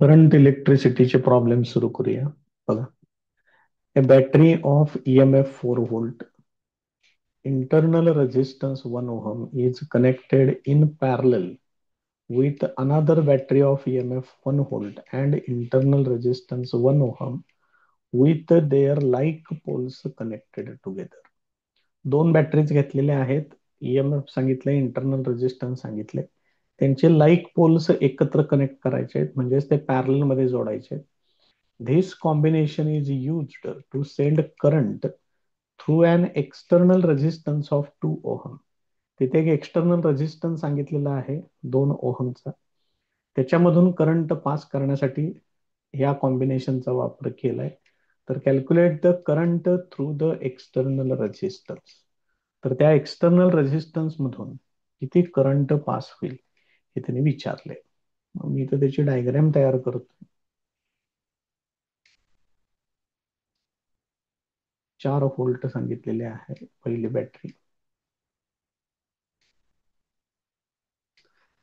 Current इलेक्ट्रिसिटीचे problem सुरू करूया. बघा, a battery of EMF 4 volt, internal resistance 1 ohm is connected in parallel with another battery of EMF 1 volt and internal resistance 1 ohm with their like poles connected together. दोन batteries घेतलेल्या आहेत. EMF सांगितले, internal resistance सांगितले. त्यांचे like poles एकत्र connect करायचे आहेत, म्हणजेच ते पॅरल मध्ये जोडायचे आहेत. This combination is used to send current through an external resistance of 2 ohm. तिथे एक एक्सटर्नल रेजिस्टन्स सांगितलेला आहे 2 ओहमचा. त्याच्यामधून करंट पास करण्यासाठी या कॉम्बिनेशनचा वापर केलाय. तर calculate the current through the external resistance. तर त्या एक्सटर्नल रेजिस्टन्स मधून किती करंट पास होईल हे त्यांनी विचारले. मी तर त्याची डायग्राम तयार करतो. 4 व्होल्ट सांगितलेले आहे पहिली बॅटरी.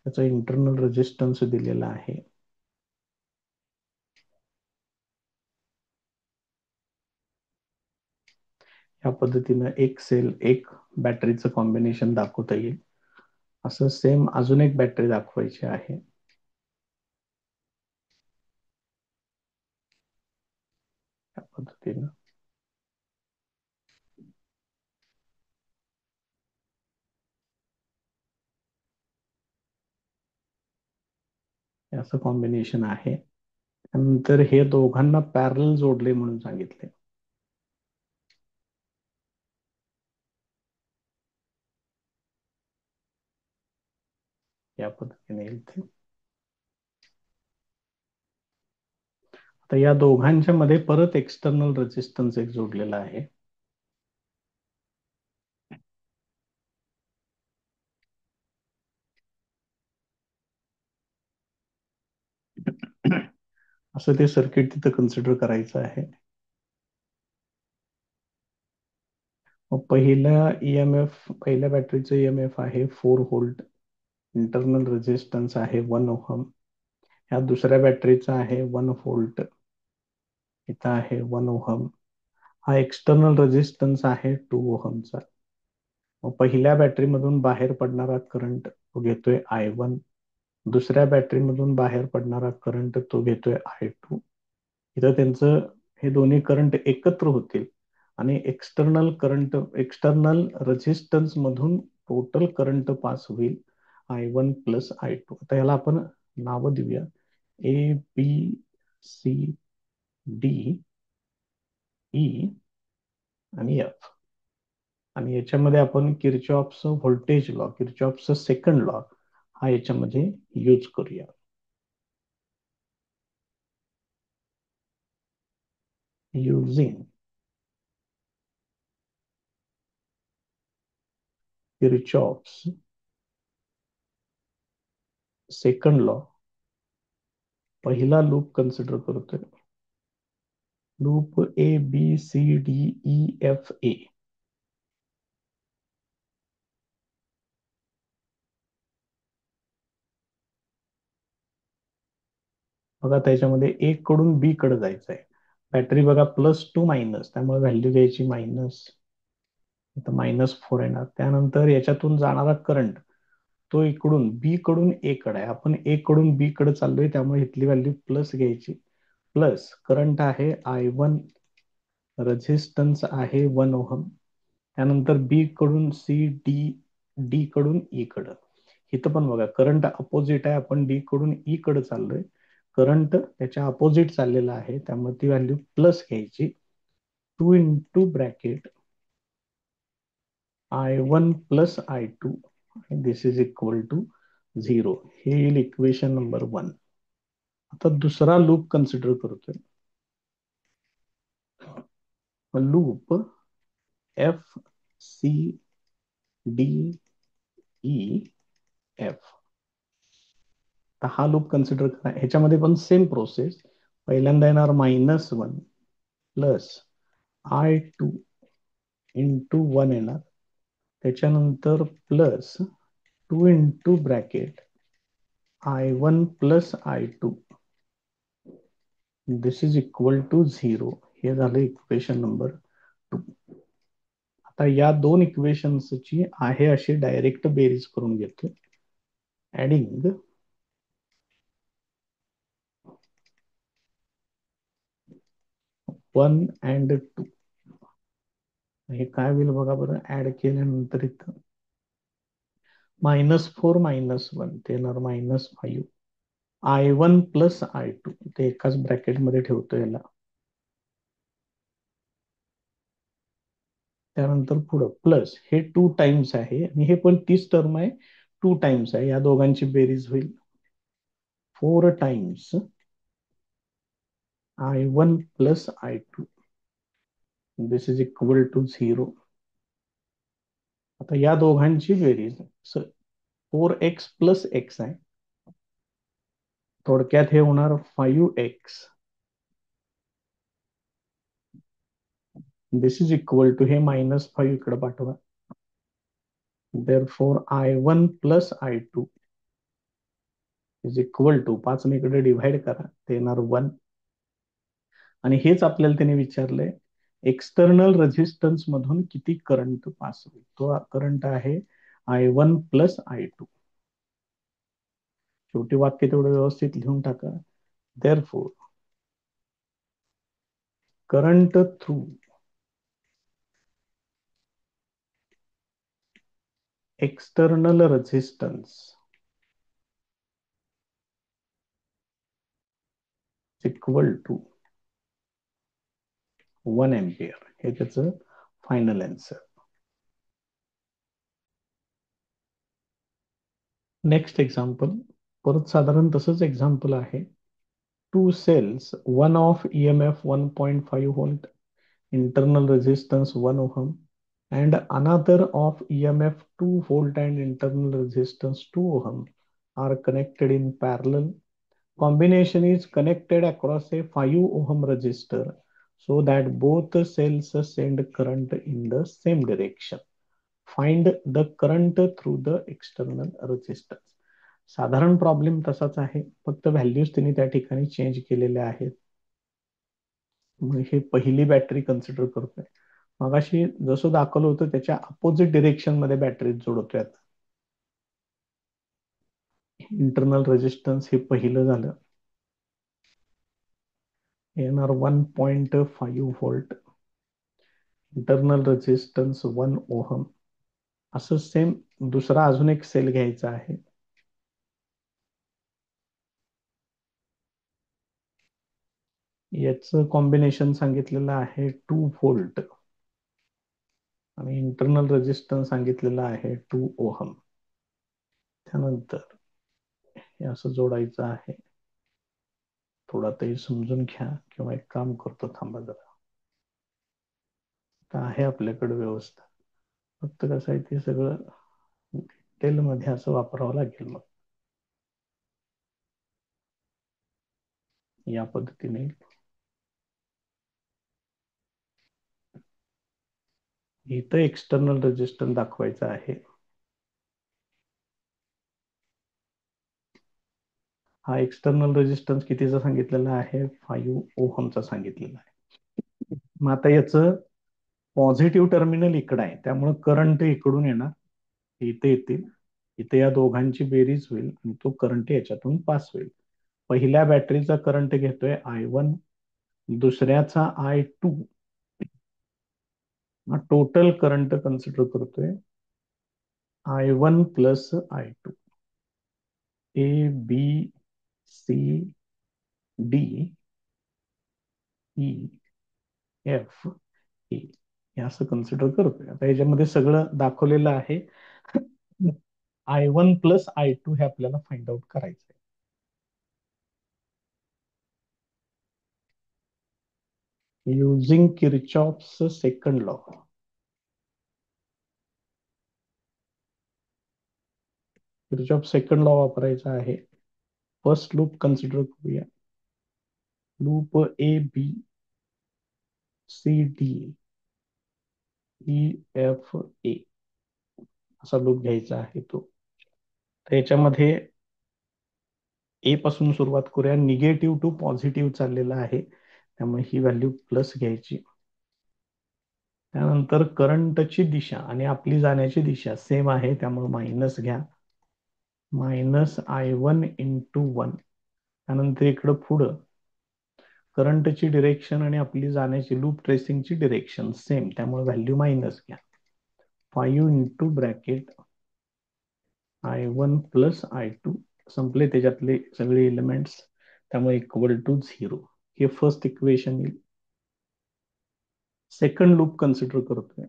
त्याचा इंटरनल रेजिस्टन्स दिलेला आहे. या पद्धतीनं एक सेल एक बॅटरीचं कॉम्बिनेशन दाखवता येईल. असं सेम अजून एक बॅटरी दाखवायची आहे. या पद्धतीनं असं कॉम्बिनेशन आहे. नंतर हे दोघांना पॅरल जोडले म्हणून सांगितले. या पद्धतीने येईल ते. आता या दोघांच्या मध्ये परत एक्सटर्नल रेजिस्टन्स एक जोडलेला आहे. असं ते सर्किट तिथं कन्सिडर करायचं आहे. मग पहिल्या बॅटरीचं ईएमएफ आहे 4 व्होल्ट. इंटरनल रेजिस्टन्स आहे 1 ओहम. ह्या दुसऱ्या बॅटरीचा आहे 1 व्होल्ट. इथं आहे 1 ओहम. हा एक्सटर्नल रेजिस्टन्स आहे 2 ओहमचा. मग पहिल्या बॅटरीमधून बाहेर पडणारा करंट तो घेतोय I1. दुसऱ्या बॅटरीमधून बाहेर पडणारा करंट तो घेतोय I2. इथं त्यांचं हे दोन्ही करंट एकत्र होतील आणि एक्सटर्नल रेजिस्टन्स मधून टोटल करंट पास होईल I1 प्लस I2. आता याला आपण नावं देऊया ABCD E आणि F. आणि याच्यामध्ये आपण किर्चॉफचं व्होल्टेज लॉ, किर्चॉफचं सेकंड लॉ हा याच्यामध्ये यूज करूया. युझिंग किर्चॉफ्स सेकंड लॉ पहिला लूप कन्सिडर करतोय. Loop ABCDEFA. बघा त्याच्यामध्ये A कडून B कडे जायचं आहे. बॅटरी बघा +2 त्यामुळे व्हॅल्यू द्यायची मायनस. इथं -4 येणार. त्यानंतर याच्यातून जाणारा करंट तो इकडून B कडून A कडे आहे. आपण A कडून B कडे चाललोय त्यामुळे इथली व्हॅल्यू प्लस घ्यायची. प्लस करंट आहे I1. रेझिस्टन्स आहे 1 ओहम. त्यानंतर B कडून C, D कडून E कडं. इथं पण बघा करंट अपोजिट आहे. आपण D कडून E कडे चाललोय. करंट त्याच्या अपोजिट चाललेला आहे त्यामुळे ती व्हॅल्यू प्लस घ्यायची. 2 into bracket I1 plus I2 this is equal to 0. हे येईल इक्वेशन नंबर 1. आता दुसरा लूप कन्सिडर करतोय. Loop FCDEF. हा लूप कन्सिडर करा. ह्याच्यामध्ये पण सेम प्रोसेस. पहिल्यांदा येणार -1 प्लस I2 इंटू 1 येणार. त्याच्यानंतर plus 2 into bracket I1 plus I2 this is equal to 0. हे झालं इक्वेशन नंबर 2. आता या दोन इक्वेशन्सची आहे अशी डायरेक्ट बेरीज करून घेतो. Adding 1 and 2. हे काय होईल बघा बरं, ऍड केल्यानंतर इथं -4 -1 ते येणार -5. I1 प्लस I2 ते एकाच ब्रॅकेटमध्ये ठेवतो याला. त्यानंतर पुढं प्लस हे 2 टाइम्स आहे आणि हे पण तीच टर्म आहे, 2 टाइम्स आहे. या दोघांची बेरीज होईल 4 times I1 plus I2. This is equal to 0. आता या दोघांची बेरीज 4x प्लस x आहे. थोडक्यात हे होणार 5x. This is equal to हे -5 इकडे पाठवा. therefore I1 plus I2 is equal to 5 ने इकडे डिव्हाइड करा, ते येणार 1. आणि हेच आपल्याला त्याने विचारलंय, एक्सटर्नल रेझिस्टन्स मधून किती करंट पास होईल. तो करंट आहे I1 प्लस I2. शेवटी वाक्य तेवढं व्यवस्थित लिहून टाका. therefore current through external resistance equal to 1 ampere. हे त्याचं फायनल आन्सर. नेक्स्ट एक्झाम्पल, परत साधारण तसंच एक्झाम्पल आहे. Two cells, one of EMF 1.5 volt, internal resistance 1 ohm, and another of EMF 2 volt and internal resistance 2 ohm are connected in parallel. Combination is connected across a 5 ohm resistor so that both cells send current in the same direction. Find the current through the external resistance. साधारण problem तसाच आहे, फक्त values त्यांनी त्या ठिकाणी change केलेल्या आहेत. मग हे पहिली बॅटरी कन्सिडर करतोय. मगाशी जसं दाखवलं होतं त्याच्या अपोजिट डिरेक्शन मध्ये बॅटरी जोडतोय. आता इंटरनल रेजिस्टन्स हे पहिलं झालं, येणार 1.5 व्होल्ट. Internal resistance 1 ohm. असं सेम दुसरा अजून एक सेल घ्यायचा आहे. याचं कॉम्बिनेशन सांगितलेलं आहे 2 व्होल्ट आणि इंटरनल रेजिस्टन्स सांगितलेलं आहे 2 ओहम. त्यानंतर हे असं जोडायचं आहे. थोडा तरी समजून घ्या, किंवा एक काम करतो, थांबा जरा. आता आहे आपल्याकडे व्यवस्था, फक्त कसं आहे ते सगळं डिटेल मध्ये असं वापरावं लागेल. मग या पद्धतीने इथं एक्सटर्नल रेजिस्टन्स दाखवायचा आहे. हा एक्सटर्नल रेजिस्टन्स कितीचा सांगितलेला आहे, 5 ओहमचा सांगितलेला आहे. मग आता याचं पॉझिटिव्ह टर्मिनल इकडं आहे, त्यामुळे करंट इकडून येणार, इथे येतील. इथे या दोघांची बेरीज होईल आणि तो करंट याच्यातून पास होईल. पहिल्या बॅटरीचा करंट घेतोय I1, दुसऱ्याचा I2. टोटल करंट कन्सिडर करतोय I1 प्लस I2. ABCDE, हे असं कन्सिडर करतोय. आता याच्यामध्ये सगळं दाखवलेलं आहे. I1 प्लस I2 हे आपल्याला फाइंड आउट करायचं आहे. Using Kirchhoff's second law. Kirchhoff second law वापरायचा आहे. फर्स्ट लूप कन्सिडर करूया. लूप ABCDEFA असा लूप घ्यायचा आहे. तो त्याच्यामध्ये ए पासून सुरुवात करूया. निगेटिव्ह टू पॉझिटिव्ह चाललेला आहे, त्यामुळे ही व्हॅल्यू प्लस घ्यायची. त्यानंतर करंटची दिशा आणि आपली जाण्याची दिशा सेम आहे, त्यामुळे मायनस घ्या. -I1 × 1. त्यानंतर इकडं पुढं करंटची डिरेक्शन आणि आपली जाण्याची लूप ट्रेसिंगची डिरेक्शन सेम, त्यामुळे व्हॅल्यू मायनस घ्या. 5 × I1 + I2 संपले त्याच्यातले सगळे एलिमेंट्स, त्यामुळे =0. हे फर्स्ट इक्वेशन येईल. सेकंड लूप कन्सिडर करतोय.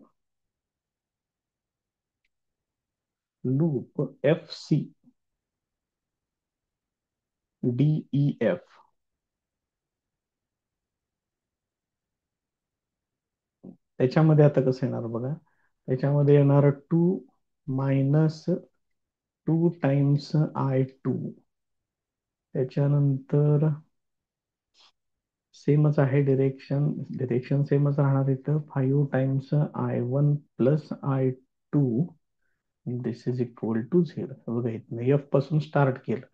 Loop FC DEF. त्याच्यामध्ये आता कसं येणार बघा, त्याच्यामध्ये येणार 2 - 2 टाइम्स I2. त्याच्यानंतर सेमच आहे डिरेक्शन, डिरेक्शन सेमच राहणार इथं. 5 times I1 + I2. This is equal to 0. बघा इथनं एफ पासून स्टार्ट केलं,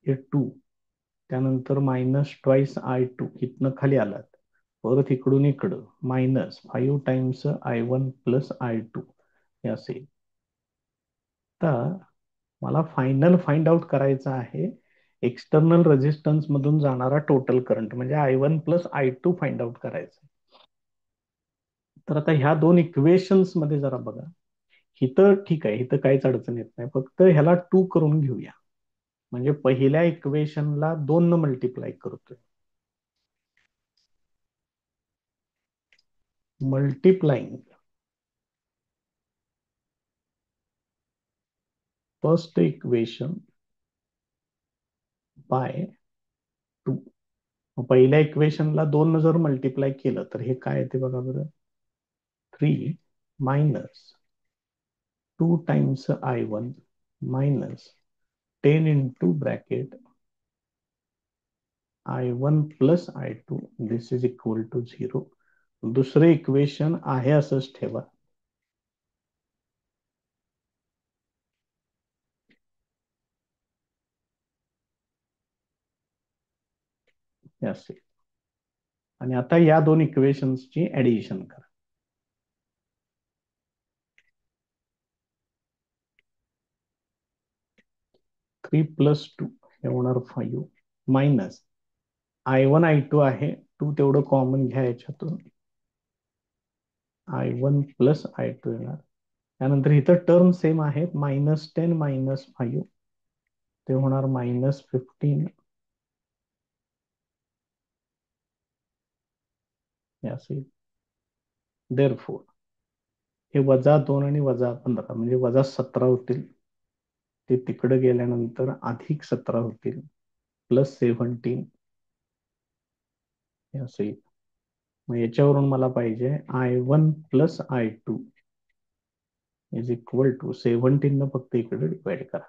हे 2. त्यानंतर -2 इथनं खाली आलात, परत इकडून इकडं -5 टाइम्स I1 + I2 हे असेल. तर मला फायनल फाइंड आउट करायचं आहे एक्सटर्नल रेझिस्टन्स मधून जाणारा टोटल करंट, म्हणजे I1 + I2 फाइंड आउट करायचं. तर आता ह्या दोन इक्वेशन्स मध्ये जरा बघा, इथं ठीक आहे, इथं काहीच अडचण येत नाही, फक्त ह्याला 2 करून घेऊया. म्हणजे पहिल्या इक्वेशनला 2 न मल्टिप्लाय करतोय. Multiplying first equation by 2. पहिल्या इक्वेशनला 2 न जर मल्टिप्लाय केलं तर हे काय येते बघा बरं. 3 - 2 times I1 -10 into bracket I1 + I2. This is equal to 0. दुसरे इक्वेशन आहे असंच ठेवा. हे असेल. आणि आता या दोन इक्वेशन्सची ऍडिशन करा. 3 + 2 हे होणार 5 मायनस I1 I2 आहे, 2 तेवढं कॉमन घ्या याच्यातून. I1 + I2 येणार. त्यानंतर इथं टर्म सेम आहेत, -10 - 5 ते होणार -15 हे असेल. देअरफॉर हे -2 आणि -15 म्हणजे -17 होतील. ते तिकडे गेल्यानंतर +17 होतील, +17 हे असेल. मग याच्यावरून मला पाहिजे I1 + I2 is equal to 17 न फक्त इकडे डिवाइड करा.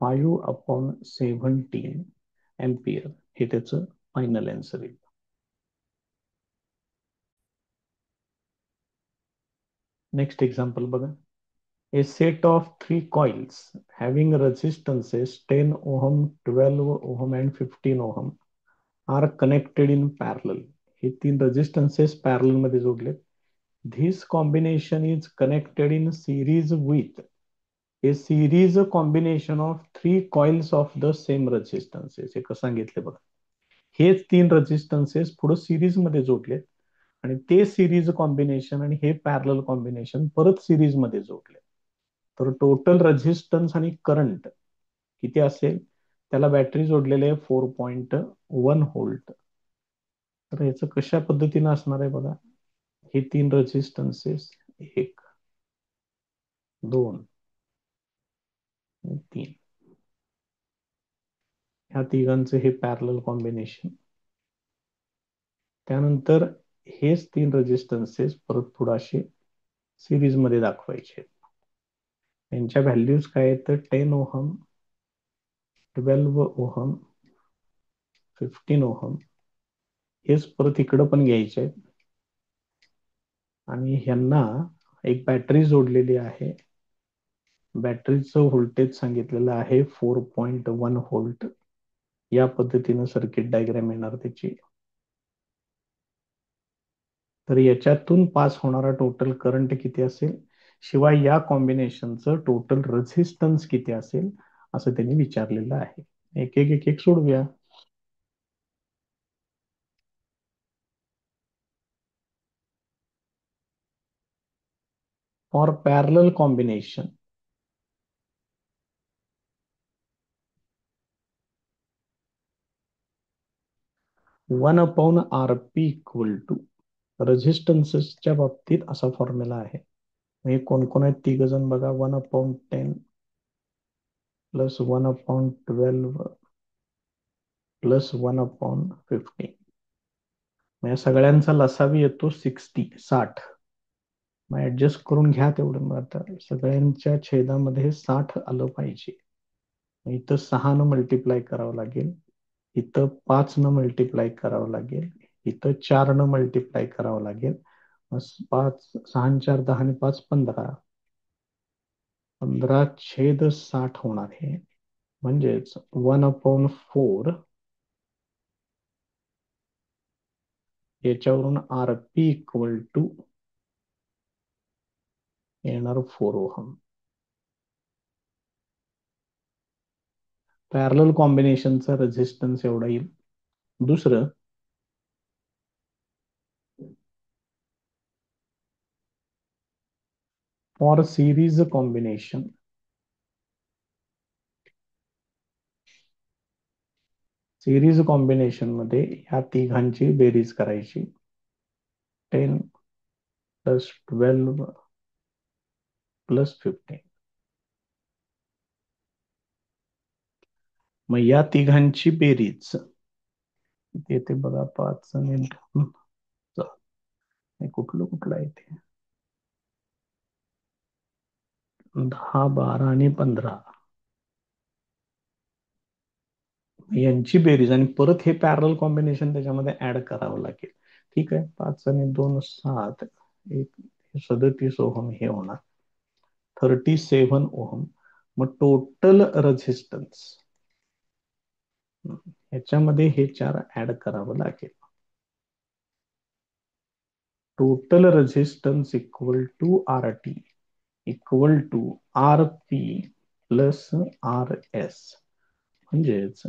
5/17 एम्पियर हे त्याचं फायनल आन्सर येईल. नेक्स्ट एक्झाम्पल बघा. A set of 3 coils having resistances 10 ohm, 12 ohm and 15 ohm are connected in parallel. हे 3 रेजिस्टन्सेस पॅरलल मध्ये जोडलेत. This combination is connected in series with a series combination of 3 coils of the same resistances. हे कसं सांगितले बघा, हेच 3 रेजिस्टन्सेस पुढे series मध्ये जोडलेत आणि ते सिरीज कॉम्बिनेशन आणि हे पॅरलल कॉम्बिनेशन परत सिरीज मध्ये जोडले. तर टोटल रेझिस्टन्स आणि करंट किती असेल, त्याला बॅटरी जोडलेले आहे 4.1 व्होल्ट. तर याचं कशा पद्धतीने असणार आहे बघा. हे 3 रेझिस्टन्सेस 1 2 3, ह्या तिघांचे हे पॅरलल कॉम्बिनेशन. त्यानंतर हेच 3 रेझिस्टन्सेस परत पुढे असे सिरीज मध्ये दाखवायचे. यांच्या व्हॅल्यूज काय आहेत तर 10 ओहम, 12 ओहम, 15 ओहम हेच परत इकडं पण घ्यायचे आहेत. आणि ह्यांना एक बॅटरी जोडलेली आहे. बॅटरीचं व्होल्टेज सांगितलेलं आहे 4.1 व्होल्ट. या पद्धतीनं सर्किट डायग्राम येणार त्याची. तर याच्यातून पास होणारा टोटल करंट किती असेल, शिवाय या कॉम्बिनेशनचं टोटल रेझिस्टन्स किती असेल असं त्यांनी विचारलेलं आहे. एक एक एक एक सोडूया. For parallel combination, 1/RP equal to, रेझिस्टन्सच्या बाबतीत असा फॉर्म्युला आहे. हे कोण कोण आहेत तिघ जण बघा. 1/10 प्लस 1/12 प्लस 1/15. या सगळ्यांचा लसावी येतो 60. मग ऍडजस्ट करून घ्या तेवढं. मग आता सगळ्यांच्या छेदामध्ये 60 आलं पाहिजे. इथं 6 न मल्टिप्लाय करावं लागेल, इथं 5 न मल्टिप्लाय करावं लागेल, इथं 4 न मल्टिप्लाय करावं लागेल. 5 6 4 10 आणि 5 15. 15/60 होणार हे. म्हणजेच 1/4 याच्यावरून RP इक्वल टू येणार 4 ओहम. पॅरलल कॉम्बिनेशनचा रेझिस्टन्स एवढा येईल. दुसरं, for series combination, series combination मध्ये ह्या तिघांची बेरीज करायची. 10 प्लस 12 प्लस 15. मग या तिघांची बेरीज येते बघा. 5 आणि 2, कुठलं कुठलं आहे ते, 10 12 आणि 15 यांची बेरीज. आणि परत हे पॅरल कॉम्बिनेशन त्याच्यामध्ये ऍड करावं लागेल. ठीक आहे. 5 आणि 2 7, 37 ओहम हे होणार 37 ओहम. मग टोटल रेझिस्टन्स ह्याच्यामध्ये हे 4 ऍड करावं लागेल. Total resistance equal to RT equal to RP plus RS. म्हणजेच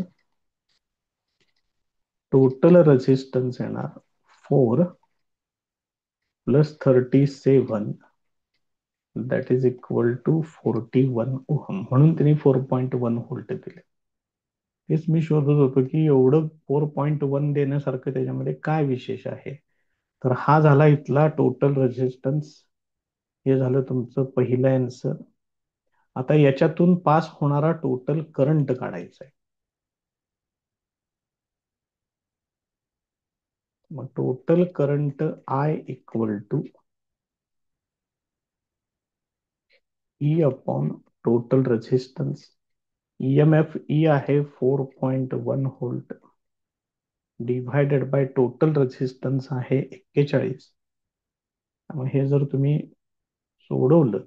टोटल रेझिस्टन्स येणार 4 plus 37 that is equal to 41 ohm. म्हणून त्यांनी 4.1 व्होल्ट दिले. तेच मी शोधत होतो की एवढं 4.1 देण्यासारखं त्याच्यामध्ये काय विशेष आहे. तर हा झाला इथला टोटल रेझिस्टन्स. हे झालं तुमचं पहिलं आन्सर. आता याच्यातून पास होणारा टोटल करंट काढायचा आहे. मग total current I equal to E upon total resistance. EMF E आहे 4.1 volt divided by total resistance आहे 41. त्यामुळे हे जर तुम्ही सोडवलं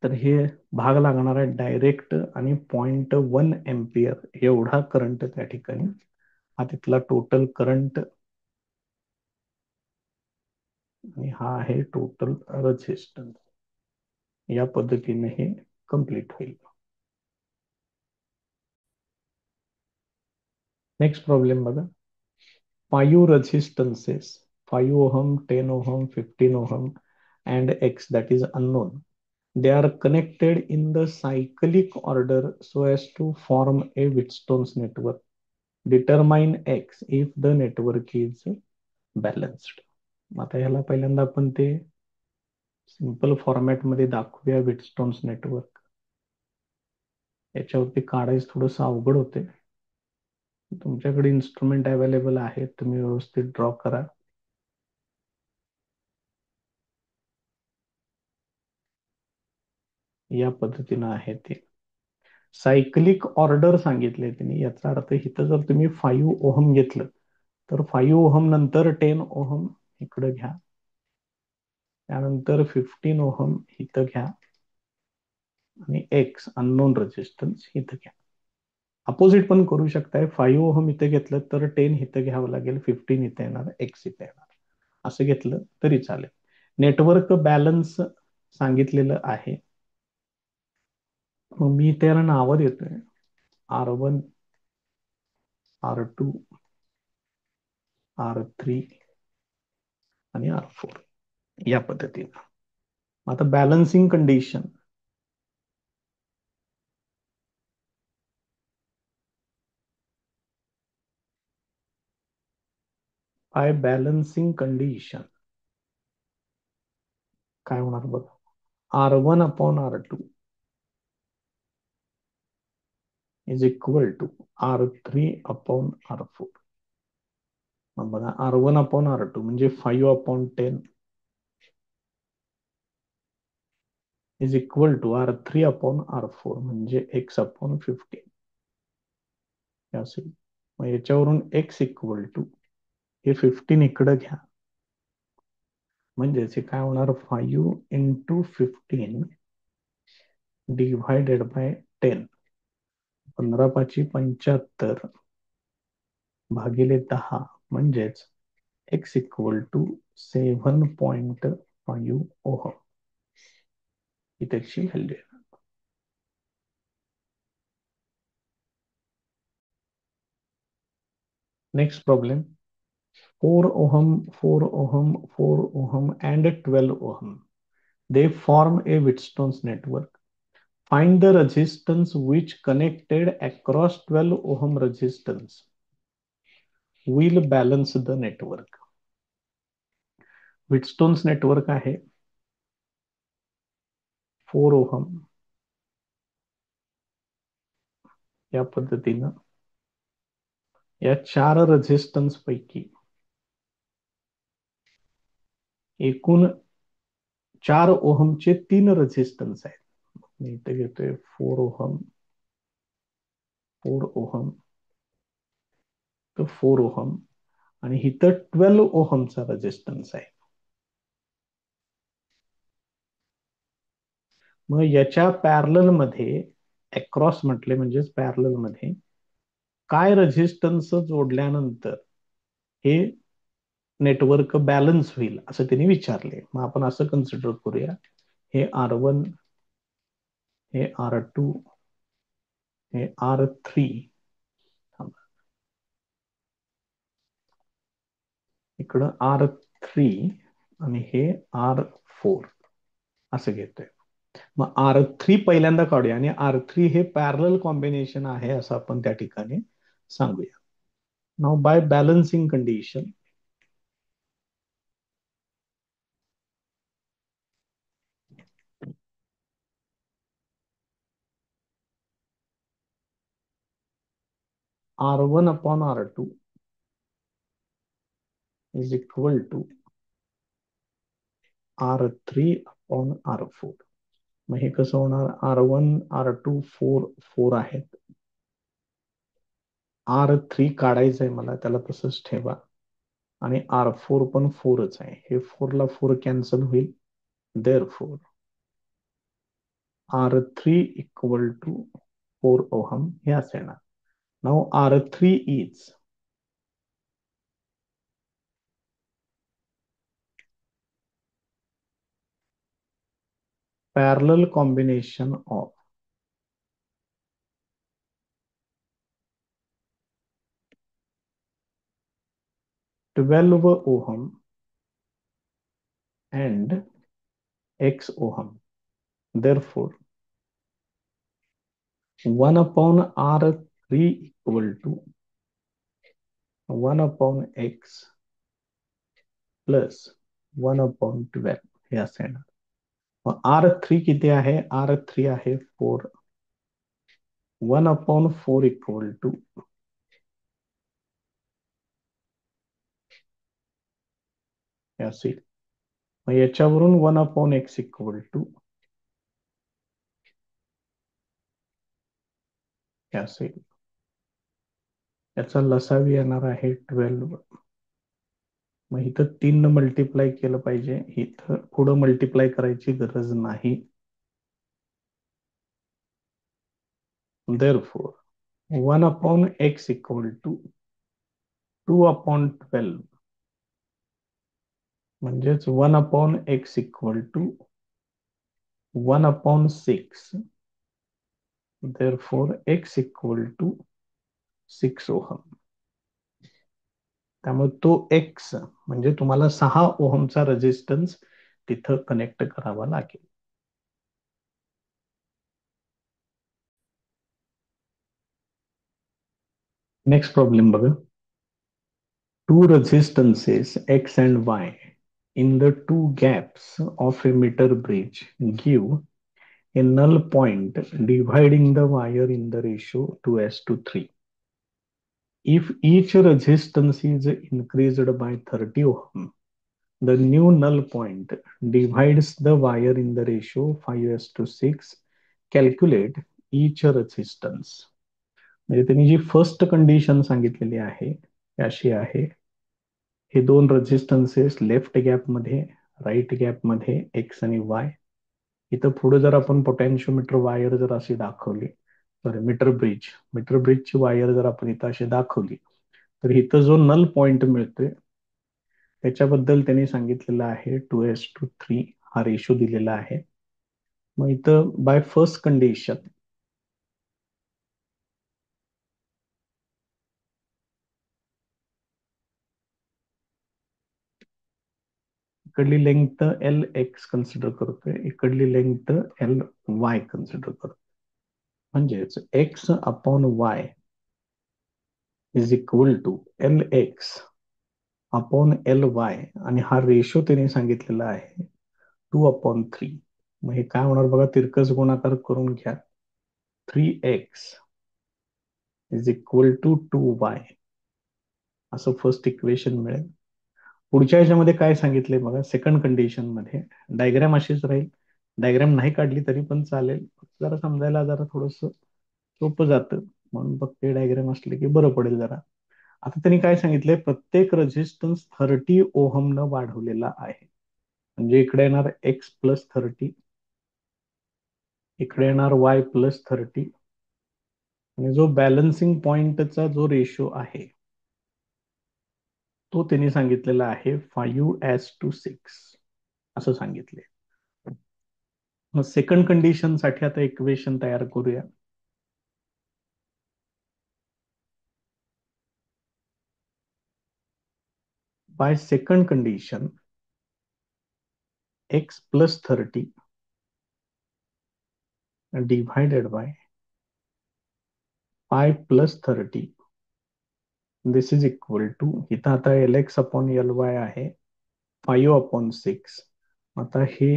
तर हे भाग लागणार आहे डायरेक्ट. आणि 0.1 एवढा करंट त्या ठिकाणी, हा तिथला टोटल करंट आणि हा आहे टोटल रेझिस्टन्स. या पद्धतीने हे कंप्लीट होईल. नेक्स्ट प्रॉब्लेम बघा. 5 resistances 5 ohm 10 ohm 15 ohm and X that is unknown. They are connected in the cyclic order so as to form a Wheatstone's network. Determine X if the network is balanced. आता ह्याला पहिल्यांदा आपण ते simple format मध्ये दाखवूया. विटस्टोन्स network याच्यावरती काढायचं थोडंसं अवघड होते. तुमच्याकडे इन्स्ट्रुमेंट अवेलेबल आहेत, तुम्ही व्यवस्थित ड्रॉ करा. या पद्धतीनं आहे ते. सायक्लिक ऑर्डर सांगितले त्यांनी. याचा अर्थ इथं जर तुम्ही 5 ओहम घेतलं तर 5 ओहम नंतर 10 ओहम इकडं घ्या, त्यानंतर 15 ओहम इथं घ्या आणि X अननोन रेझिस्टन्स इथं घ्या. अपोजिट पण करू शकताय. 5 ओहम इथे घेतलं तर 10 इथे घ्यावं लागेल, 15 इथे येणार, एक्स इथे येणार. असं घेतलं तरी चालेल. नेटवर्क बॅलन्स सांगितलेलं आहे. मग मी त्याला नावं देतोय. R1, R2, R3 आणि R4 या पद्धतीनं. आता balancing condition. By balancing condition काय होणार बघा. R1/R2 is equal to R3/R4. मग बघा, R1/R2 म्हणजे 5/10 इज इक्वल टू R3/R4 म्हणजे X/15 असेल. मग याच्यावरून X इक्वल टू हे 15 इकडे घ्या, म्हणजेच हे काय होणार, 5 × 15 डिव्हायडेड बाय 10. 15×5 = 75 भागिले 10 म्हणजेच X इक्वल टू 7.5 ओहम ही त्याची व्हॅल्यू आहे. Next problem. 4 ohm, 4 ohm, 4 ohm and 12 ohm. They form a Wheatstone's network. Find the resistance which connected across 12 ohm resistance will balance the network. Wheatstone's network आहे 4 ohm या पद्धतीनं. या 4 resistance पैकी एकूण 4 ओहमचे 3 resistance आहेत. मी इथे घेतोय 4 ओहम, 4 ओहम, तर 4 ओहम आणि इथं 12 ओहमचा रेझिस्टन्स आहे. मग याच्या पॅरलल मध्ये अक्रॉस म्हटले म्हणजेच पॅरलल मध्ये काय रेझिस्टन्स जोडल्यानंतर हे नेटवर्क बॅलन्स होईल असं त्यांनी विचारले. मग आपण असं कन्सिडर करूया, हे R1, हे R2, हे R3, इकडं R3 आणि हे R4 असं घेतोय. मग R3 पहिल्यांदा काढूया आणि R3 हे पॅरलल कॉम्बिनेशन आहे असं आपण त्या ठिकाणी सांगूया. नाव by balancing condition R1/R2 is equal to R3/R4. मग हे कसं होणार, R1, R2, 4 आहेत. R3 काढायचंय मला, त्याला तसंच ठेवा. आणि R4 पण 4च आहे. हे 4 ला 4 कॅन्सल होईल. Therefore R3 equal to 4 ohm हे असं येणार. नाव R3 is parallel combination of 12 ohm and X ohm. Therefore 1/R3 equal to 1/X plus 1/12 हे असं येणार. मग R3 किती आहे, R3 आहे 4. 1/4 इक्वल टू असेल. मग याच्यावरून 1/X इक्वल टू असेल. याचा लसावी येणार आहे 12. मग इथं 3 न मल्टिप्लाय केलं पाहिजे, इथं पुढं मल्टिप्लाय करायची गरज नाही. Therefore 1/x इक्वल टू 2/12, म्हणजेच 1/x equal to 1/6. therefore x equal to 6 ohm. त्यामुळे तो x म्हणजे तुम्हाला 6 ओहमचा रेझिस्टन्स तिथं कनेक्ट करावा लागेल. नेक्स्ट प्रॉब्लेम बघा. Two resistances X and Y in the two gaps of a meter bridge give a null point dividing the wire in the ratio 2:3. If each resistance is increased by 30 ohm, the new null point divides the wire in the ratio 5:6. Calculate each resistance. म्हणजे त्यांनी जी first condition सांगितलेली आहे ती अशी आहे. हे दोन resistances left गॅपमध्ये, right गॅपमध्ये x आणि वाय. इथं पुढे जर आपण पोटॅन्शिओमीटर वायर जर अशी दाखवली, सॉरी मीटर ब्रिजची वायर जर आपण इथं अशी दाखवली, तर इथं जो नल पॉइंट मिळतोय त्याच्याबद्दल त्यांनी सांगितलेलं आहे 2:3 हा रेशो दिलेला आहे. मग इथं बाय फर्स्ट कंडिशन इकडली लेंथ एल एक्स कन्सिडर करतोय, इकडली लेंथ एल वाय कन्सिडर करतोय. म्हणजेच X upon Y is equal to L X upon L Y, आणि हा रेशो त्याने सांगितलेला आहे 2/3. मग हे काय होणार बघा, तिरकस गुणाकार करून घ्या. 3x is equal to 2y असं फर्स्ट इक्वेशन मिळेल. पुढच्या ह्याच्यामध्ये काय सांगितलंय बघा, सेकंड कंडिशन मध्ये डायग्राम अशीच राहील. डायग्राम नाही काढली तरी पण चालेल, जरा समजायला जरा थोडस सोपं जातं, म्हणून फक्त डायग्राम असले की बरं पडेल जरा. आता त्यांनी काय सांगितलंय, प्रत्येक रेझिस्टन्स 30 ओहम न वाढवलेला आहे. म्हणजे इकडे येणार x+30, इकडे येणार y+30, आणि जो बॅलन्सिंग पॉइंटचा जो रेशो आहे तो त्यांनी सांगितलेला आहे 5:6 असं सांगितले. मग सेकंड कंडिशन साठी आता इक्वेशन तयार करूया. By second condition x+30 divided by y+30, this is equal to, इथं आता Lx अपॉन Ly आहे 5/6. आता हे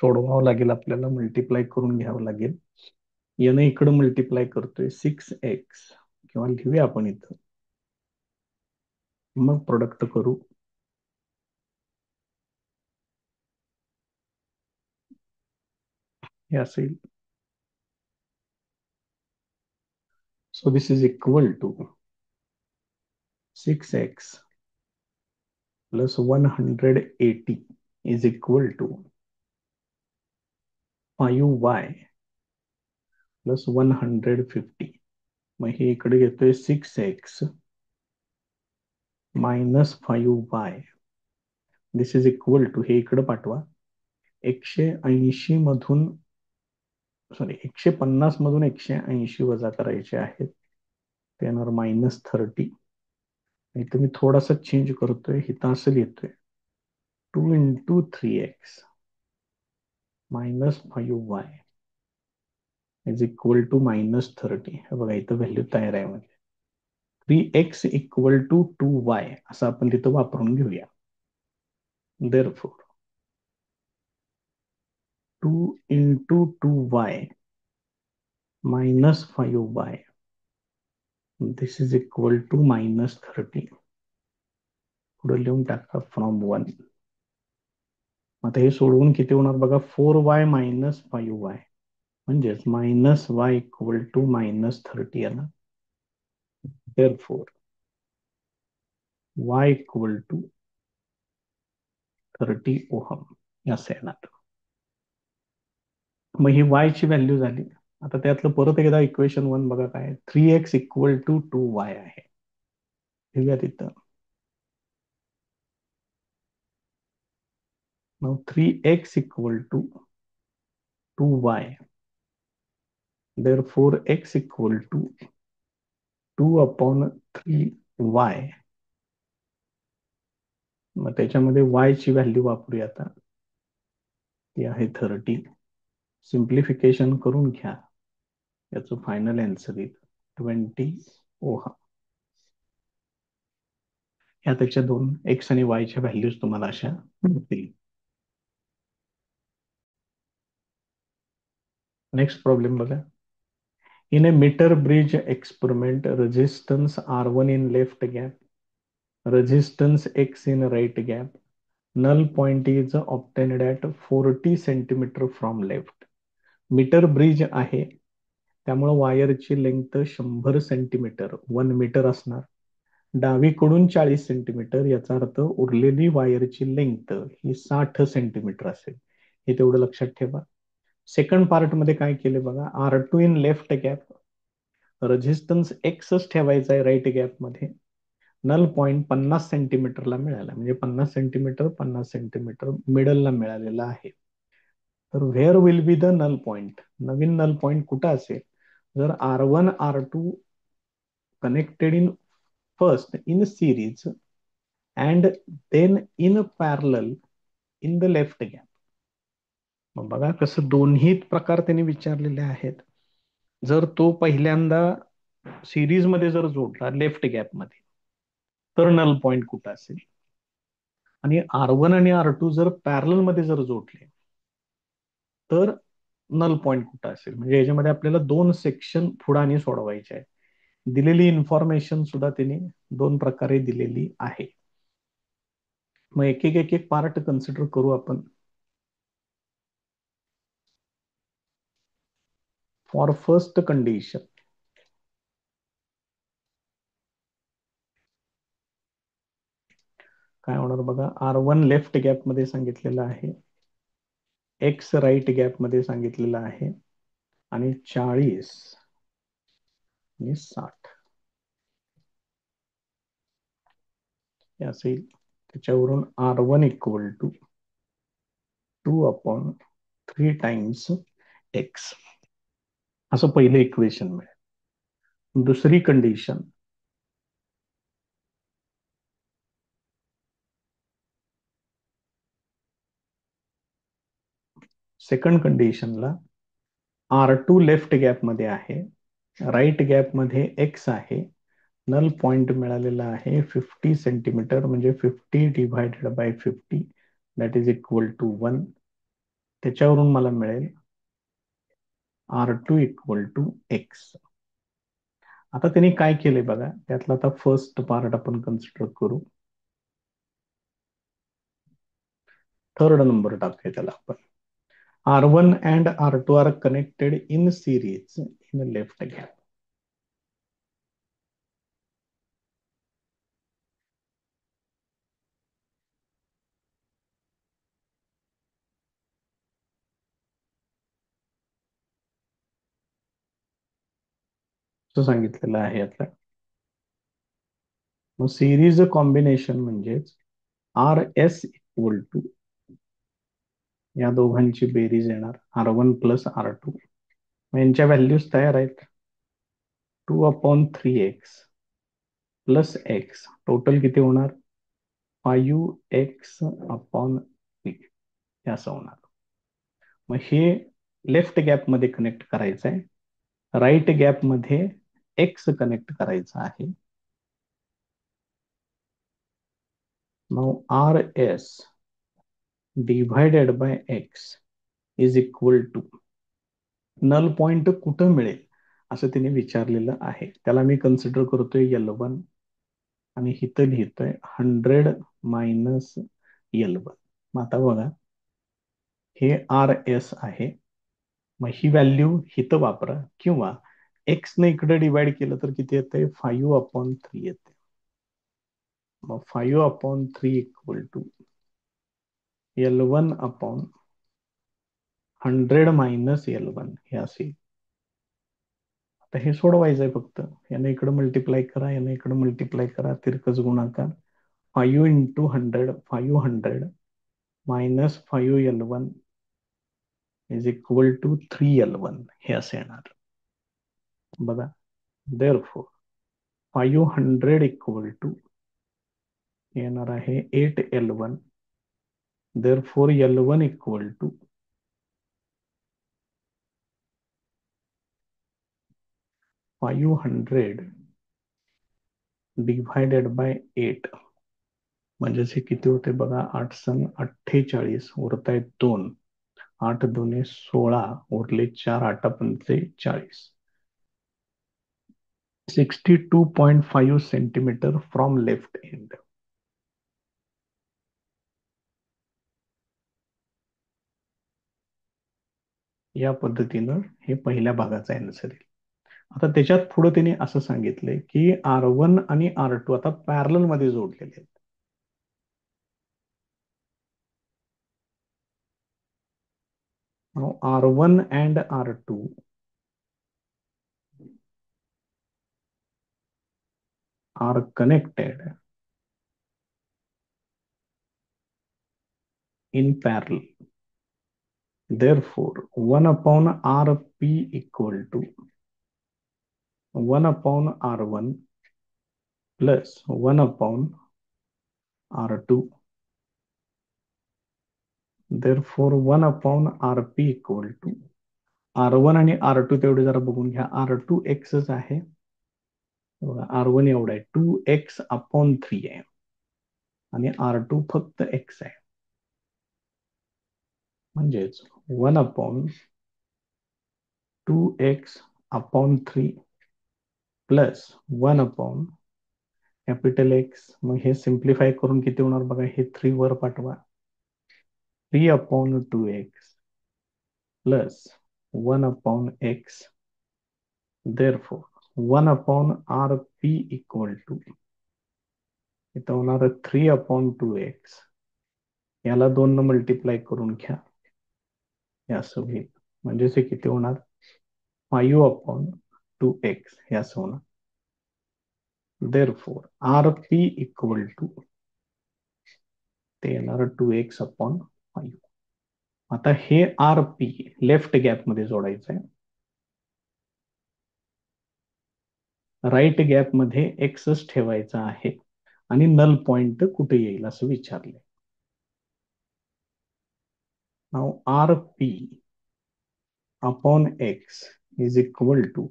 सोडवावं लागेल आपल्याला, मल्टिप्लाय करून घ्यावं लागेल. याने इकडे मल्टिप्लाय करतोय 6x, किंवा लिहूया आपण इथं, मग प्रोडक्ट करू. हे असेल. So this is equal to 6x plus 180 is equal to 5y plus 150. मग हे इकडे घेतोय 6x minus 5y. This is equal to, हे इकडे पाठवा, 180 मधून, सॉरी 150 मधून 180 वजा करायचे आहेत, ते येणार -30. इथं मी थोडासा चेंज करतोय, इथं असं लिहितोय 2 × 3x -5y is equal to -30. हे बघा इथं व्हॅल्यू तयार आहे. म्हणजे 3x इक्वल टू 2y असं आपण तिथं वापरून घेऊया. therefore 2 × 2y -5y, this is equal to -30. पुढे लिहून टाका फ्रॉम 1. आता हे सोडवून किती होणार बघा, 4y - 5y, म्हणजेच -y इक्वल टू -30 येणार. therefore y equal to 30 ohm असं येणार. मग ही y ची व्हॅल्यू झाली. आता त्यातलं परत एकदा इक्वेशन वन बघा काय, 3x इक्वल टू 2y आहे. लिहूया तिथं. मग 3x equal to 2y, therefore x equal to 2/3y. मग त्याच्यामध्ये y ची व्हॅल्यू वापरूया आता, ती आहे 30. सिम्प्लिफिकेशन करून घ्या, याचं फायनल आन्सर येईल 20 ओहम. ह्या त्याच्या दोन एक्स आणि वाय च्या व्हॅल्यूज तुम्हाला अशा मिळतील. नेक्स्ट प्रॉब्लेम बघा. In a meter bridge experiment, resistance R1 in left gap, resistance X in right gap, null point is obtained at 40 centimeter from left. Metre bridge आहे, त्यामुळे वायरची लेंथ 100 सेंटीमीटर 1 मीटर असणार. डावीकडून 40 centimetre, याचा अर्थ उरलेली वायरची लेंथ ही 60 सेंटीमीटर असेल. हे तेवढं लक्षात ठेवा. सेकंड पार्ट मध्ये काय केले बघा, R2 in left gap, resistance एक्सच ठेवायचा आहे राईट गॅप मध्ये. नल पॉइंट 50 सेंटीमीटरला मिळाला, म्हणजे 50 सेंटीमीटर 50 सेंटीमीटर मिडलला मिळालेला आहे. तर where will be the null point, नवीन नल पॉइंट कुठं असेल, जर R1 R2 connected in first in series and then in parallel in the left gap. मग बघा कसं दोन्ही प्रकार त्यांनी विचारलेले आहेत. जर तो पहिल्यांदा सिरीज मध्ये जर जोडला लेफ्ट गॅप मध्ये, तर नल पॉइंट कुठं असेल, आणि R1 आणि R2 जर पॅरल मध्ये जर जोडले तर नल पॉइंट कुठं असेल. म्हणजे याच्यामध्ये आपल्याला दोन सेक्शन पुढाने सोडवायचे आहे. दिलेली इन्फॉर्मेशन सुद्धा त्यांनी दोन प्रकारे दिलेली आहे. मग एक एक पार्ट कन्सिडर करू आपण. फॉर फर्स्ट कंडिशन, काय होणार बघा, R1 लेफ्ट गॅप मध्ये सांगितलेलं आहे, एक्स राईट गॅप मध्ये सांगितलेलं आहे, आणि 40 आणि 60 हे असेल. त्याच्यावरून R1 equal to 2/3 times x असं पहिलं इक्वेशन मिळेल. दुसरी कंडिशन, सेकंड कंडिशनला R2 लेफ्ट गॅप मध्ये आहे, राईट गॅप मध्ये एक्स आहे, नल पॉइंट मिळालेला आहे 50 सेंटीमीटर, म्हणजे 50/50 दॅट इज इक्वल टू 1. त्याच्यावरून मला मिळेल R2 इक्वल टू एक्स. आता त्यांनी काय केले बघा, त्यातला आता फर्स्ट पार्ट आपण कन्सिडर करू. थर्ड नंबर टाकूया त्याला आपण. R1 and R2 are connected in series in left gap. असं सांगितलेलं आहे आता. मग सिरीज कॉम्बिनेशन म्हणजेच आर एस इक्वल टू, या दोघांची बेरीज येणार R1 प्लस R2. यांच्या व्हॅल्यूज तयार आहेत. 2/3x प्लस एक्स, टोटल किती होणार 5x/3 हे असं होणार. मग हे लेफ्ट गॅप मध्ये कनेक्ट करायचं आहे, राईट गॅप मध्ये एक्स कनेक्ट करायचा आहे. Now R S divided by x is equal to, null point कुठं मिळेल असं तिने विचारलेलं आहे. त्याला मी कन्सिडर करतोय L1, आणि इथं लिहितोय 100 मायनस L1. मग आता बघा, हे आर एस आहे, मग ही व्हॅल्यू इथं वापरा, किंवा एक्स ने इकडे डिवाइड केलं तर किती येते 5/3 येते. मग 5/3 equal to L1/100 minus L1 हे असेल. तर हे सोडवायचं आहे फक्त. याने इकडे मल्टिप्लाय करा, याने इकडे मल्टिप्लाय करा, तिरकस गुणाकार. 5 × 100, 500 minus 5L1 is equal to 3L1 हे असे येणार बघा. देअरफॉर 500 इक्वल टू येणार आहे 8L1. Therefore L1 equal to 500 divided by 8 म्हणजेच हे किती होते बघा. 8×48 उरतायत 2. 8×2 = 16 उरले 4. 8×5 = 40. 62.5 सेंटीमीटर फ्रॉम लेफ्ट एंड. या पद्धतीनं हे पहिल्या भागाचा आन्सर येईल. आता त्याच्यात पुढे त्यांनी असं सांगितलंय की R1 आणि R2 आता पॅरलल मध्ये जोडलेले आहेत. R1 and R2 are connected in parallel. Therefore, 1/Rp equal to 1/R1 plus 1/R2. Therefore, 1/Rp equal to R1 आणि R2 तेवढे जरा बघून घ्या. R2 x आहे, R1 एवढा आहे 2x/3 आहे आणि R2 फक्त x आहे. म्हणजेच 1/2x/3 प्लस 1/X. मग हे सिम्प्लिफाय करून किती होणार बघा. हे 3 वर पाठवा. 3/2x plus 1/x. Therefore 1/Rp equal to इथं होणार 3/2x. याला 2 न मल्टिप्लाय करून घ्या. हे असं होईल. म्हणजेच हे किती होणार 5/2x हे असं होणार. Therefore Rp equal to ते येणार 2x/5. आता हे Rp लेफ्ट गॅप मध्ये जोडायचं आहे. राईट गॅप मध्ये एक्सच ठेवायचा आहे आणि नल पॉइंट कुठे येईल असं विचारले. नाव Rp/x is equal to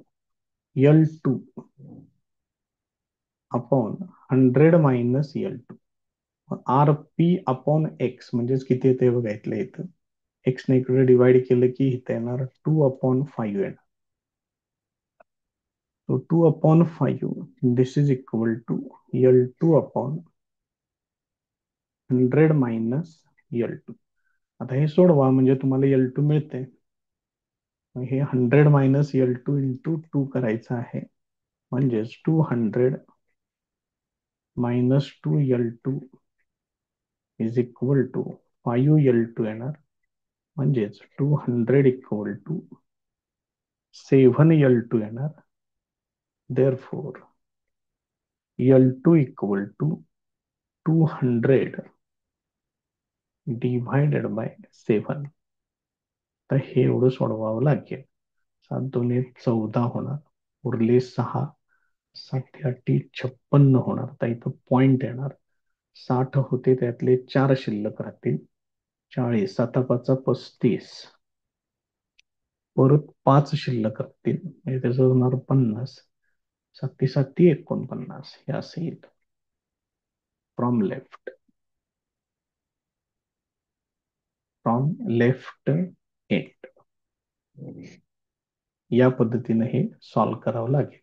L2/100 minus L2. Rp/x म्हणजेच किती येते बघा इथलं. इथं x ने इकडे डिवाइड केलं की इथं येणार 2/5 येणार. So 2/5 this is equal to L2/100 minus L2. आता हे सोडवा म्हणजे तुम्हाला L2 मिळते. हे 100 मायनस L2 इंटू 2 करायचं आहे. म्हणजेच 200 minus 2L2 is equal to 5L2 येणार. म्हणजेच 200 equal to 7L2 येणार. Therefore L2 equal to 200 divided by 7. तर हे एवढं सोडवावं लागेल. 7×2 = 14 होणार. उरले 6. 7×8 = 56 होणार. तर इथं पॉइंट येणार. 60 होते त्यातले 4 शिल्लक राहतील. 40. 7×5 = 35. परत 5 शिल्लक राहतील म्हणजे त्याचं होणार 50. 7×7 = 49 हे असे येईल. From left end. या पद्धतीने हे सॉल्व्ह करावं लागेल.